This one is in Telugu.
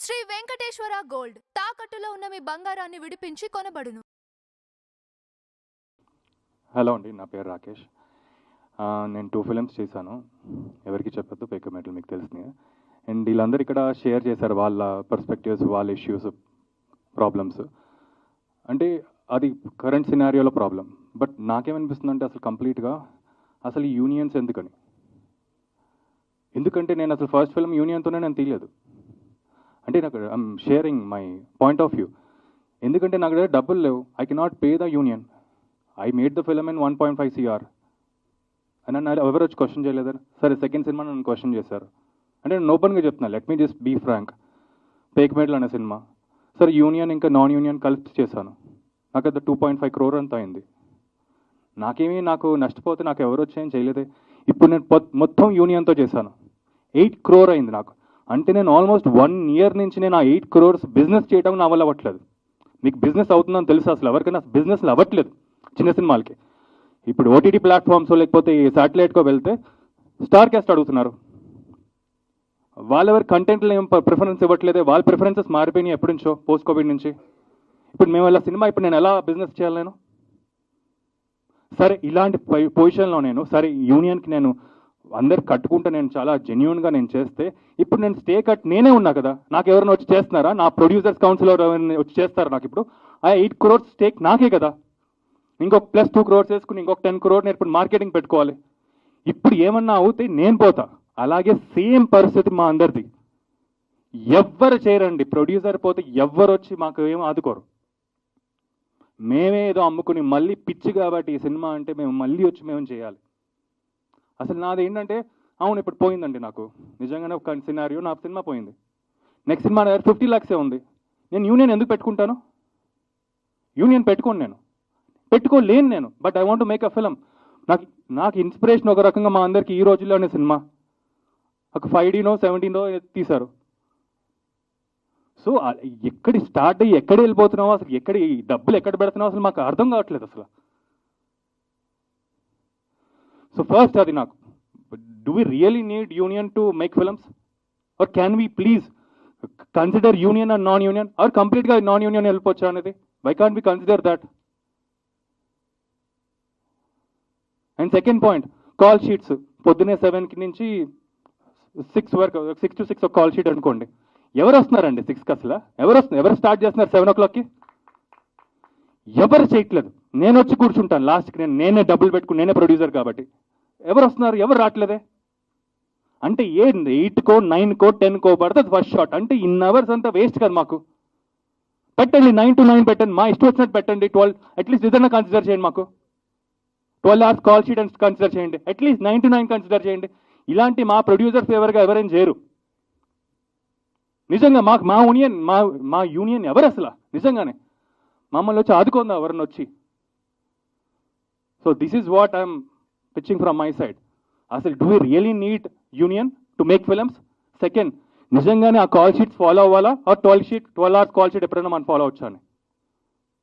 శ్రీ వెంకటేశ్వర గోల్డ్ తాకట్టులో ఉన్న మీ బంగారాన్ని విడిపించి కొనబడును. హలో అండి, నా పేరు రాకేష్. నేను 2 ఫిలిమ్స్ చేశాను. ఎవరికి చెప్పొద్దు, పేక మెటల్ మీకు తెలిసినాయి. అండ్ వీళ్ళందరూ ఇక్కడ షేర్ చేశారు వాళ్ళ పర్స్పెక్టివ్స్, వాళ్ళ ఇష్యూస్, ప్రాబ్లమ్స్. అంటే అది కరెంట్ సినారియోలో ప్రాబ్లం. బట్ నాకేమనిపిస్తుంది అంటే అసలు కంప్లీట్గా అసలు ఈ యూనియన్స్ ఎందుకంటే నేను అసలు ఫస్ట్ ఫిల్మ్ యూనియన్తోనే నేను తీయలేదు. అంటే నాకు I'm sharing my point of view. ఎందుకంటే నాకు దగ్గర డబ్బులు లేవు. I cannot pay the union. I made the film in 1.5 CR అని నన్ను ఎవరు వచ్చి క్వశ్చన్ చేయలేదు. సరే, సెకండ్ సినిమా నన్ను క్వశ్చన్ చేశారు. అంటే నేను ఓపెన్గా చెప్తున్నా, let me just be frank. పేక్మేడ్లు అనే సినిమా సరే యూనియన్ ఇంకా నాన్ యూనియన్ కలిపి చేశాను. నాకు అది 2.5 crore అంత అయింది. నాకు నష్టపోతే నాకు ఎవరు వచ్చేం చేయలేదే. ఇప్పుడు నేను మొత్తం యూనియన్తో చేశాను. 8 crore అయింది నాకు. అంటే నేను ఆల్మోస్ట్ 1 year నుంచి నేను ఆ 8 crores బిజినెస్ చేయడం నా వల్ల అవ్వట్లేదు. మీకు బిజినెస్ అవుతుందని తెలుసు, అసలు ఎవరికైనా బిజినెస్లు అవ్వట్లేదు చిన్న సినిమాలకి. ఇప్పుడు ఓటీటీ ప్లాట్ఫామ్స్ లేకపోతే శాటిలైట్కో వెళ్తే స్టార్ క్యాస్ట్ అడుగుతున్నారు. వాళ్ళెవరు కంటెంట్లో ఏం ప్రిఫరెన్స్ ఇవ్వట్లేదే. వాళ్ళ ప్రిఫరెన్సెస్ మారిపోయినాయి ఎప్పటి నుంచో, పోస్ట్ కోవిడ్ నుంచి. ఇప్పుడు మేము ఇలా సినిమా ఇప్పుడు నేను ఎలా బిజినెస్ చేయాలి నేను? సరే, ఇలాంటి పొజిషన్లో నేను సరే యూనియన్కి నేను అందరు కట్టుకుంటే నేను చాలా జెన్యున్గా నేను చేస్తే ఇప్పుడు నేను స్టే కట్ నేనే ఉన్నా కదా. నాకు ఎవరైనా వచ్చి చేస్తున్నారా? నా ప్రొడ్యూసర్స్ కౌన్సిల్ వచ్చి చేస్తారా? నాకు ఇప్పుడు ఆ 8 crores స్టేక్ నాకే కదా. ఇంకొక ప్లస్ 2 crores వేసుకుని ఇంకొక 10 crore నేను ఇప్పుడు మార్కెటింగ్ పెట్టుకోవాలి. ఇప్పుడు ఏమన్నా అవుతాయి, నేను పోతా. అలాగే సేమ్ పరిస్థితి మా అందరిది. ఎవ్వరు చేయరండి. ప్రొడ్యూసర్ పోతే ఎవ్వరు వచ్చి మాకు ఏం ఆదుకోరు. మేమే ఏదో అమ్ముకుని మళ్ళీ పిచ్చి కాబట్టి ఈ సినిమా అంటే మేము మళ్ళీ వచ్చి మేము చేయాలి. అసలు నాది ఏంటంటే, అవును ఇప్పుడు పోయిందండి నాకు నిజంగానే ఒక సినారియో. నా సినిమా పోయింది. నెక్స్ట్ సినిమా దగ్గర 50 lakhs ఉంది. నేను యూనియన్ ఎందుకు పెట్టుకుంటాను? యూనియన్ పెట్టుకోను, పెట్టుకోలేను నేను. But I want to make a film. నాకు ఇన్స్పిరేషన్ ఒక రకంగా మా అందరికి ఈ రోజుల్లోనే సినిమా ఒక 5Dనో 17 తీశారు. సో ఎక్కడి స్టార్ట్ అయ్యి ఎక్కడ వెళ్ళిపోతున్నావో, అసలు ఎక్కడ ఈ డబ్బులు ఎక్కడ పెడుతున్నావో అసలు మాకు అర్థం కావట్లేదు అసలు. సో ఫస్ట్ అది నాకు, do we really need union to make films? Or can we please consider union and non union? Or కంప్లీట్గా నాన్ యూనియన్ వెళ్ళిపోవచ్చా అనేది? Why can't we consider that? And second point, call sheets. పొద్దునే 7 నుంచి 6 వరకు, 6 to 6 ఒక కాల్ షీట్ అనుకోండి. ఎవరు వస్తున్నారండి 6కి? అసలు ఎవరు స్టార్ట్ చేస్తున్నారు 7 o'clockకి? ఎవరు చేయట్లేదు. నేను వచ్చి కూర్చుంటాను లాస్ట్కి. నేనే డబ్బులు పెట్టుకుని, నేనే ప్రొడ్యూసర్ కాబట్టి. ఎవరు వస్తున్నారు? ఎవరు రావట్లేదే. అంటే 8కో 9కో 10కో పడుతుంది ఫస్ట్ షాట్. అంటే ఇన్ అవర్స్ అంతా వేస్ట్ కదా మాకు. పెట్టండి 9 to 9 పెట్టండి, మా ఇష్టం వచ్చినట్టు పెట్టండి. 12 అట్లీస్ట్ ఏదైనా కన్సిడర్ చేయండి. మాకు 12 hours కాల్ షీట్ అని కన్సిడర్ చేయండి. అట్లీస్ట్ 9 to 9 కన్సిడర్ చేయండి. ఇలాంటి మా ప్రొడ్యూసర్ ఫేవర్గా ఎవరైనా చేయరు. నిజంగా మా యూనియన్ ఎవరు అసలు? నిజంగానే మమ్మల్ని వచ్చి ఆదుకుందా ఎవరిని వచ్చి? So this is what I'm pitching from my side. అసలు do we really need union to make films? Second, నిజంగానే ఆ కాల్ షీట్స్ ఫాలో అవ్వాలా? ఆర్ 12 hours కాల్ షీట్ ఎప్పుడైనా మనం ఫాలో అవచ్చా అని?